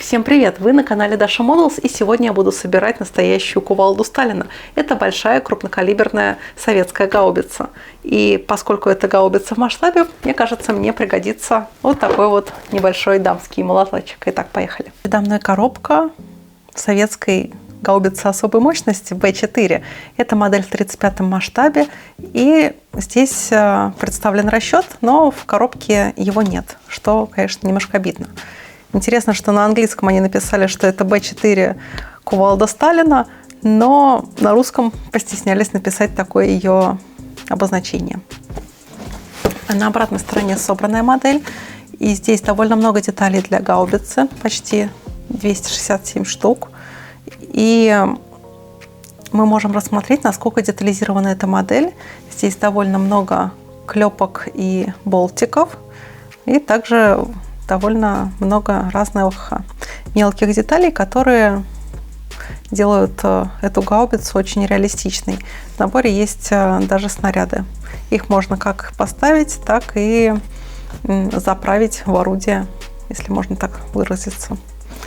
Всем привет! Вы на канале Dasha Models, и сегодня я буду собирать настоящую кувалду Сталина. Это большая крупнокалиберная советская гаубица. И поскольку это гаубица в масштабе, мне кажется, мне пригодится вот такой вот небольшой дамский молоточек. Итак, поехали. Передо мной коробка советской гаубицы особой мощности Б4. Это модель в 35-м масштабе. И здесь представлен расчет, но в коробке его нет, что, конечно, немножко обидно. Интересно, что на английском они написали, что это Б4 кувалда Сталина, но на русском постеснялись написать такое ее обозначение. На обратной стороне собранная модель. И здесь довольно много деталей для гаубицы, почти 267 штук. И мы можем рассмотреть, насколько детализирована эта модель. Здесь довольно много клепок и болтиков. И также довольно много разных мелких деталей, которые делают эту гаубицу очень реалистичной. В наборе есть даже снаряды. Их можно как поставить, так и заправить в орудие, если можно так выразиться.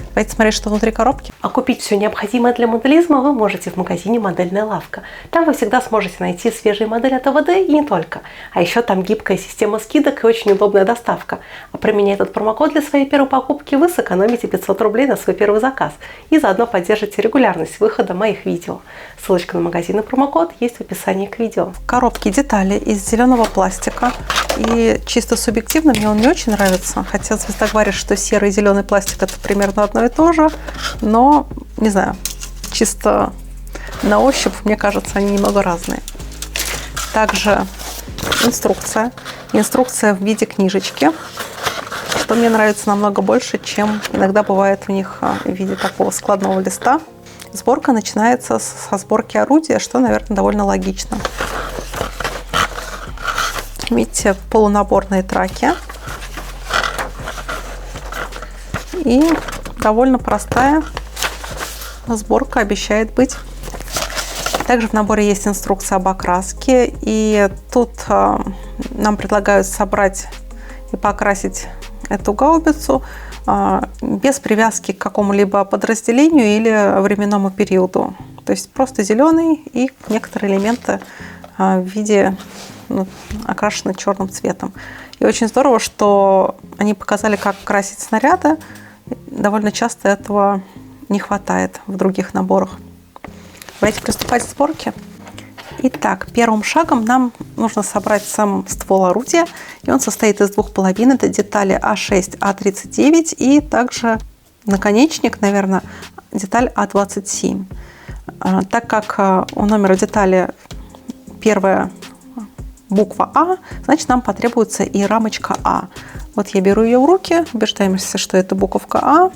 Давайте смотреть, что внутри коробки. А купить все необходимое для моделизма вы можете в магазине «Модельная лавка». Там вы всегда сможете найти свежие модели от АВД и не только. А еще там гибкая система скидок и очень удобная доставка. А применяя этот промокод для своей первой покупки, вы сэкономите 500 рублей на свой первый заказ. И заодно поддержите регулярность выхода моих видео. Ссылочка на магазин и промокод есть в описании к видео. В коробке детали из зеленого пластика. И чисто субъективно мне он не очень нравится. Хотя звезда говорит, что серый и зеленый пластик это примерно одно и то же. Но, не знаю, чисто на ощупь, мне кажется, они немного разные. Также инструкция. Инструкция в виде книжечки, что мне нравится намного больше, чем иногда бывает у них в виде такого складного листа. Сборка начинается со сборки орудия, что, наверное, довольно логично. Видите, полунаборные траки. И довольно простая сборка обещает быть. Также в наборе есть инструкция об окраске. И тут нам предлагают собрать и покрасить эту гаубицу без привязки к какому-либо подразделению или временному периоду. То есть просто зеленый и некоторые элементы в виде окрашены черным цветом. И очень здорово, что они показали, как красить снаряды. Довольно часто этого не хватает в других наборах. Давайте приступать к сборке. Итак, первым шагом нам нужно собрать сам ствол орудия. И он состоит из двух половин. Это детали А6, А39 и также наконечник, наверное, деталь А27. Так как у номера детали первая буква А, значит, нам потребуется и рамочка А. Вот я беру ее в руки, убеждаемся, что это буковка А.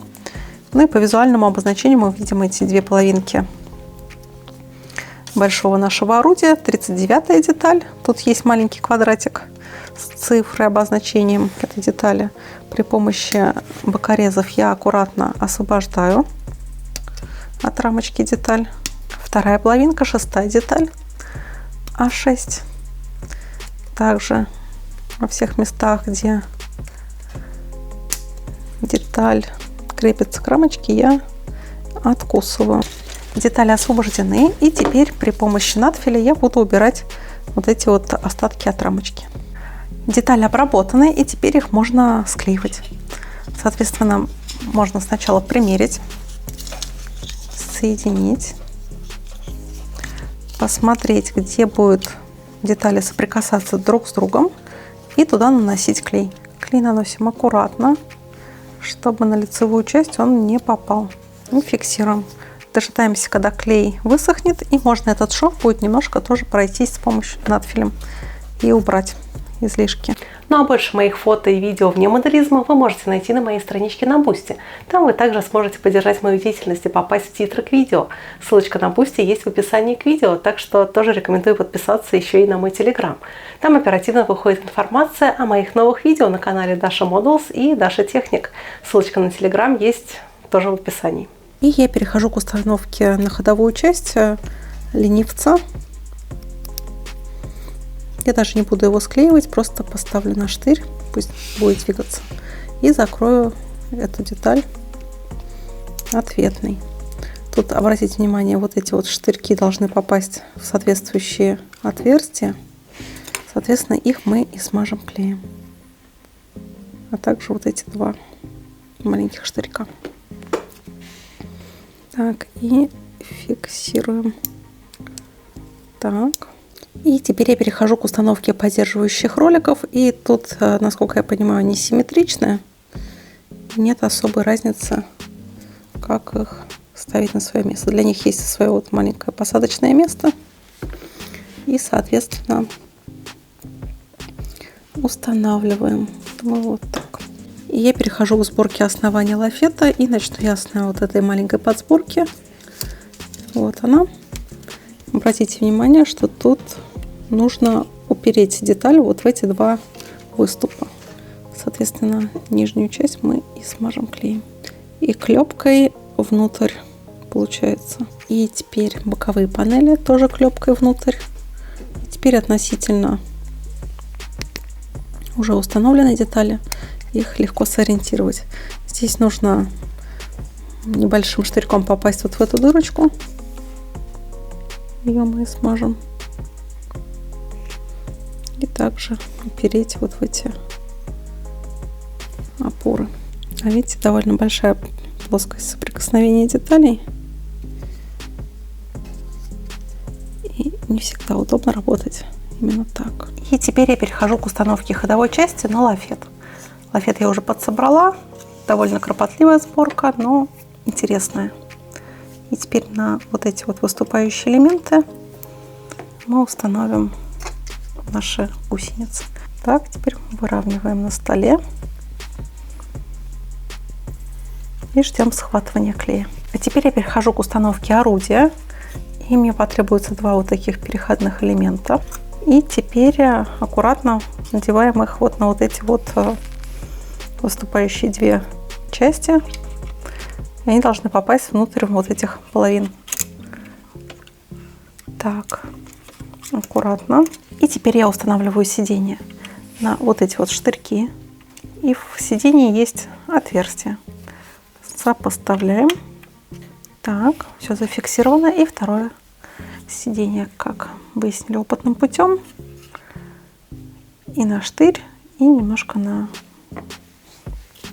Ну и по визуальному обозначению мы видим эти две половинки большого нашего орудия. 39-я деталь. Тут есть маленький квадратик с цифрой, обозначением этой детали. При помощи бокорезов я аккуратно освобождаю от рамочки деталь. Вторая половинка, 6-я деталь А6. Также во всех местах, где деталь крепится к рамочке, я откусываю. Детали освобождены, и теперь при помощи надфиля я буду убирать вот эти вот остатки от рамочки. Детали обработаны, и теперь их можно склеивать. Соответственно, можно сначала примерить, соединить, посмотреть, где будут детали соприкасаться друг с другом, и туда наносить клей. Клей наносим аккуратно, чтобы на лицевую часть он не попал. И фиксируем. Дожидаемся, когда клей высохнет, и можно этот шов будет немножко тоже пройтись с помощью надфилем и убрать излишки. Ну а больше моих фото и видео вне моделизма вы можете найти на моей страничке на Boosty. Там вы также сможете поддержать мою деятельность и попасть в титры к видео. Ссылочка на Boosty есть в описании к видео, так что тоже рекомендую подписаться еще и на мой Telegram. Там оперативно выходит информация о моих новых видео на канале Dasha Models и Dasha Technic. Ссылочка на Telegram есть тоже в описании. И я перехожу к установке на ходовую часть ленивца. Я даже не буду его склеивать, просто поставлю на штырь, пусть будет двигаться. И закрою эту деталь ответный. Тут, обратите внимание, вот эти вот штырьки должны попасть в соответствующие отверстия. Соответственно, их мы и смажем клеем. А также вот эти два маленьких штырька. Так, и фиксируем. Так. И теперь я перехожу к установке поддерживающих роликов. И тут, насколько я понимаю, они симметричные. Нет особой разницы, как их ставить на свое место. Для них есть свое вот маленькое посадочное место. И, соответственно, устанавливаем. Думаю, вот так. И я перехожу к сборке основания лафета. И начну я с вот этой маленькой подсборки. Вот она. Обратите внимание, что тут нужно упереть деталь вот в эти два выступа. Соответственно, нижнюю часть мы и смажем клеем. И клепкой внутрь получается. И теперь боковые панели тоже клепкой внутрь. Теперь относительно уже установленной детали их легко сориентировать. Здесь нужно небольшим штырьком попасть вот в эту дырочку. Ее мы смажем. И также упереть вот в эти опоры. А видите, довольно большая плоскость соприкосновения деталей. И не всегда удобно работать именно так. И теперь я перехожу к установке ходовой части на лафет. Лафет я уже подсобрала. Довольно кропотливая сборка, но интересная. И теперь на вот эти вот выступающие элементы мы установим наши гусеницы. Так, теперь выравниваем на столе и ждем схватывания клея. А теперь я перехожу к установке орудия. И мне потребуется два вот таких переходных элемента. И теперь аккуратно надеваем их вот на вот эти вот выступающие две части. И они должны попасть внутрь вот этих половин. Так, аккуратно. И теперь я устанавливаю сиденье на вот эти вот штырьки. И в сиденье есть отверстие. Сопоставляем. Так, все зафиксировано. И второе сиденье, как выяснили опытным путем. И на штырь, и немножко на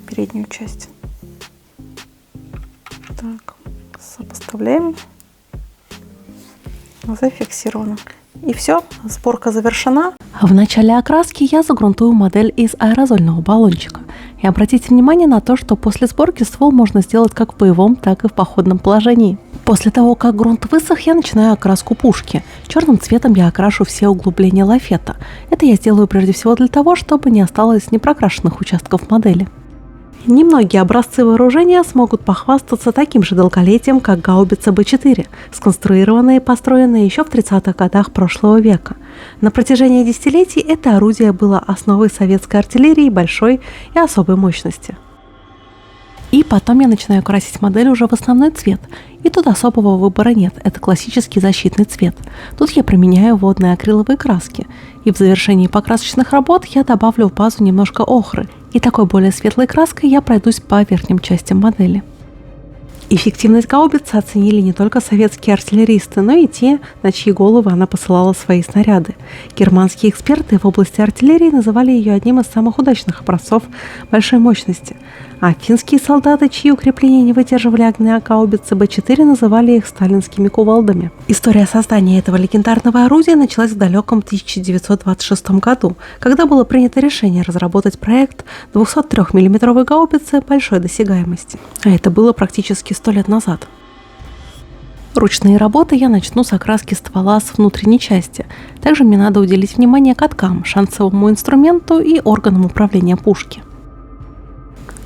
переднюю часть. Так, сопоставляем. Зафиксировано. И все, сборка завершена. В начале окраски я загрунтую модель из аэрозольного баллончика. И обратите внимание на то, что после сборки ствол можно сделать как в боевом, так и в походном положении. После того, как грунт высох, я начинаю окраску пушки. Черным цветом я окрашу все углубления лафета. Это я сделаю прежде всего для того, чтобы не осталось непрокрашенных участков модели. Немногие образцы вооружения смогут похвастаться таким же долголетием, как гаубица Б4, сконструированные и построенные еще в 30-х годах прошлого века. На протяжении десятилетий это орудие было основой советской артиллерии большой и особой мощности. И потом я начинаю красить модель уже в основной цвет. И тут особого выбора нет, это классический защитный цвет. Тут я применяю водные акриловые краски. И в завершении покрасочных работ я добавлю в базу немножко охры. И такой более светлой краской я пройдусь по верхним частям модели. Эффективность гаубицы оценили не только советские артиллеристы, но и те, на чьи головы она посылала свои снаряды. Германские эксперты в области артиллерии называли ее одним из самых удачных образцов большой мощности. А финские солдаты, чьи укрепления не выдерживали огня гаубицы Б4, называли их сталинскими кувалдами. История создания этого легендарного орудия началась в далеком 1926 году, когда было принято решение разработать проект 203 мм гаубицы большой досягаемости. А это было практически 100 лет назад. Ручные работы я начну с окраски ствола с внутренней части. Также мне надо уделить внимание каткам, шансовому инструменту и органам управления пушки.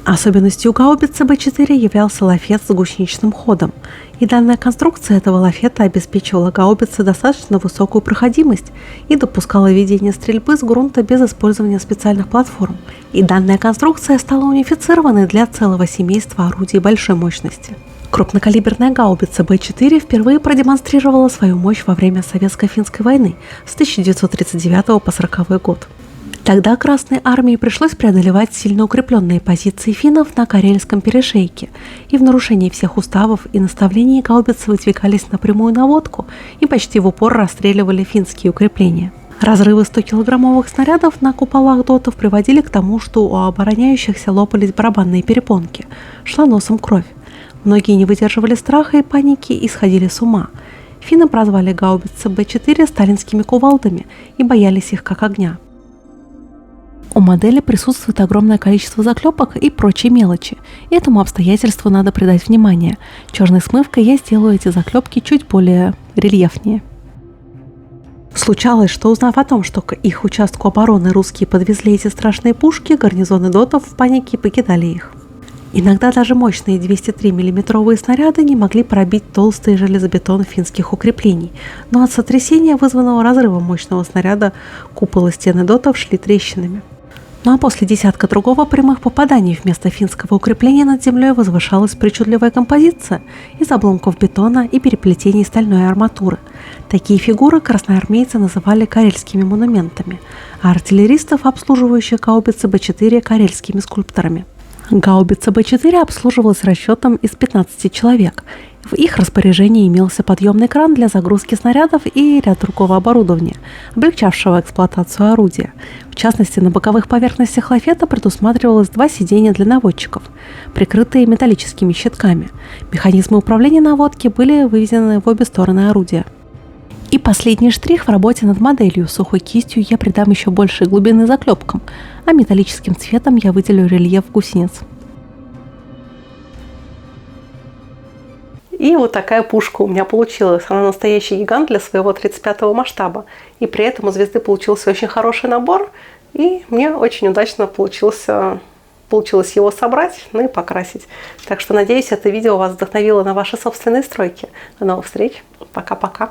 Особенностью гаубицы Б4 являлся лафет с гусеничным ходом, и данная конструкция этого лафета обеспечивала гаубице достаточно высокую проходимость и допускала ведение стрельбы с грунта без использования специальных платформ. И данная конструкция стала унифицированной для целого семейства орудий большой мощности. Крупнокалиберная гаубица Б4 впервые продемонстрировала свою мощь во время Советско-финской войны с 1939 по 1940 год. Тогда Красной армии пришлось преодолевать сильно укрепленные позиции финнов на Карельском перешейке, и в нарушении всех уставов и наставлений гаубицы выдвигались на прямую наводку и почти в упор расстреливали финские укрепления. Разрывы 100-килограммовых снарядов на куполах дотов приводили к тому, что у обороняющихся лопались барабанные перепонки, шла носом кровь. Многие не выдерживали страха и паники и сходили с ума. Финны прозвали гаубицы Б-4 сталинскими кувалдами и боялись их как огня. У модели присутствует огромное количество заклепок и прочей мелочи, и этому обстоятельству надо придать внимание. Черной смывкой я сделаю эти заклепки чуть более рельефнее. Случалось, что, узнав о том, что к их участку обороны русские подвезли эти страшные пушки, гарнизоны дотов в панике покидали их. Иногда даже мощные 203 миллиметровые снаряды не могли пробить толстый железобетон финских укреплений, но от сотрясения, вызванного разрывом мощного снаряда, куполы стены дотов шли трещинами. Ну а после десятка другого прямых попаданий вместо финского укрепления над землей возвышалась причудливая композиция из обломков бетона и переплетений стальной арматуры. Такие фигуры красноармейцы называли карельскими монументами, а артиллеристов, обслуживающих гаубицы Б-4, карельскими скульпторами. Гаубица Б-4 обслуживалась расчетом из 15 человек. В их распоряжении имелся подъемный кран для загрузки снарядов и ряд другого оборудования, облегчавшего эксплуатацию орудия. В частности, на боковых поверхностях лафета предусматривалось 2 сиденья для наводчиков, прикрытые металлическими щитками. Механизмы управления наводки были выведены в обе стороны орудия. И последний штрих в работе над моделью. Сухой кистью я придам еще большей глубины заклепкам, а металлическим цветом я выделю рельеф гусениц. И вот такая пушка у меня получилась. Она настоящий гигант для своего 35-го масштаба. И при этом у звезды получился очень хороший набор. И мне очень удачно получилось его собрать, ну и покрасить. Так что, надеюсь, это видео вас вдохновило на ваши собственные стройки. До новых встреч. Пока-пока.